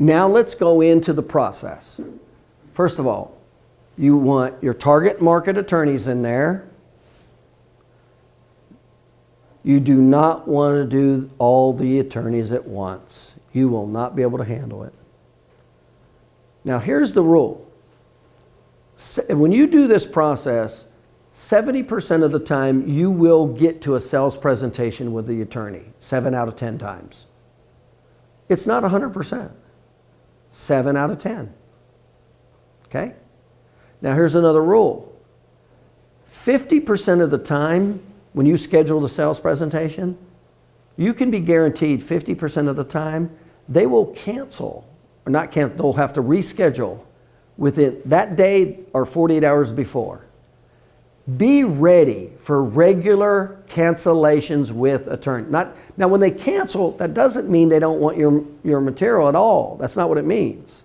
Now let's go into the process. First of all, you want your target market attorneys in there. You do not want to do all the attorneys at once. You will not be able to handle it. Now here's the rule. When you do this process, 70% of the time you will get to a sales presentation with the attorney, 7 out of 10 times. It's not 100%. 7 out of 10. Okay? Now here's another rule. 50% of the time when you schedule the sales presentation, you can be guaranteed 50% of the time they will cancel, or not cancel, they'll have to reschedule within that day or 48 hours before. Be ready for regular cancellations with attorney. Now when they cancel, that doesn't mean they don't want your material at all. That's not what it means.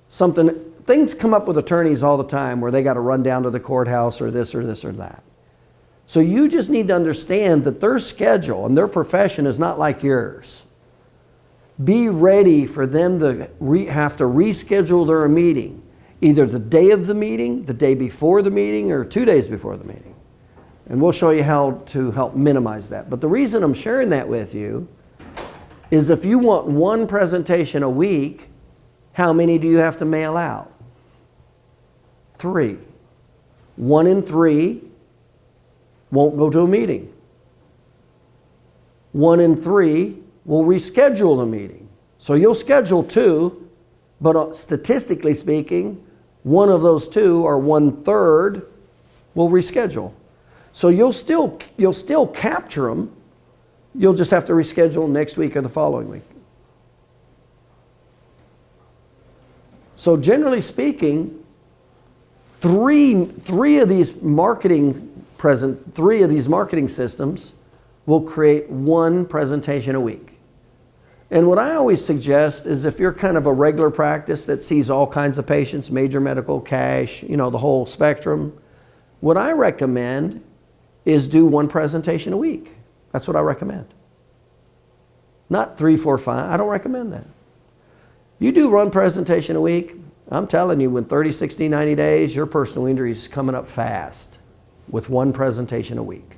Things come up with attorneys all the time where they got to run down to the courthouse or this or that. So you just need to understand that their schedule and their profession is not like yours. Be ready for them to have to reschedule their meeting, either the day of the meeting, the day before the meeting, or 2 days before the meeting. And we'll show you how to help minimize that. But the reason I'm sharing that with you is if you want one presentation a week, how many do you have to mail out? 3. 1 in 3 won't go to a meeting. 1 in 3 will reschedule the meeting. So you'll schedule 2, but statistically speaking, 1 of those 2, or 1/3, will reschedule. So you'll still capture them. You'll just have to reschedule next week or the following week. So generally speaking, three of these marketing systems will create 1 presentation a week. And what I always suggest is if you're kind of a regular practice that sees all kinds of patients, major medical, cash, the whole spectrum, what I recommend is do 1 presentation a week. That's what I recommend. Not 3, 4, 5. I don't recommend that. You do 1 presentation a week, I'm telling you, in 30, 60, 90 days, your personal injury is coming up fast with 1 presentation a week.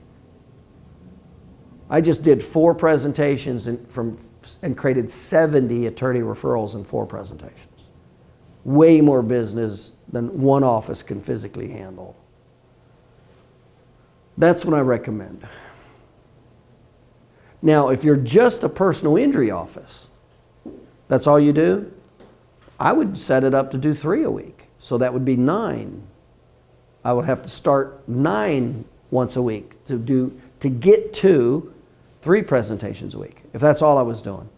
I just did 4 presentations and created 70 attorney referrals in 4 presentations. Way more business than one office can physically handle. That's what I recommend. Now, if you're just a personal injury office, that's all you do, I would set it up to do 3 a week. So that would be 9. I would have to start 9 once a week to get to 3 presentations a week, if that's all I was doing.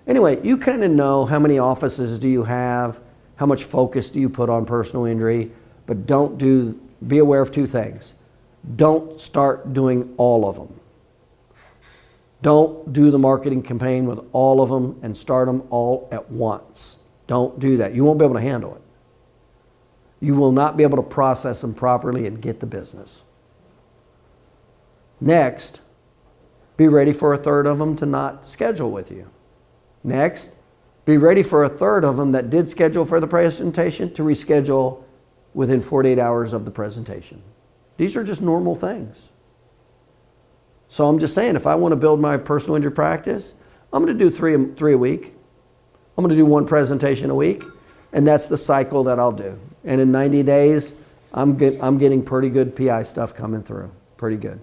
Anyway, you kind of know how many offices do you have, how much focus do you put on personal injury, but be aware of 2 things. Don't start doing all of them. Don't do the marketing campaign with all of them and start them all at once. Don't do that. You won't be able to handle it. You will not be able to process them properly and get the business. Next, be ready for 1/3 of them to not schedule with you. Next, be ready for 1/3 of them that did schedule for the presentation to reschedule within 48 hours of the presentation. These are just normal things. So I'm just saying, if I want to build my personal injury practice, I'm going to do 3 a week. I'm going to do 1 presentation a week, and that's the cycle that I'll do. And in 90 days, I'm getting pretty good PI stuff coming through. Pretty good.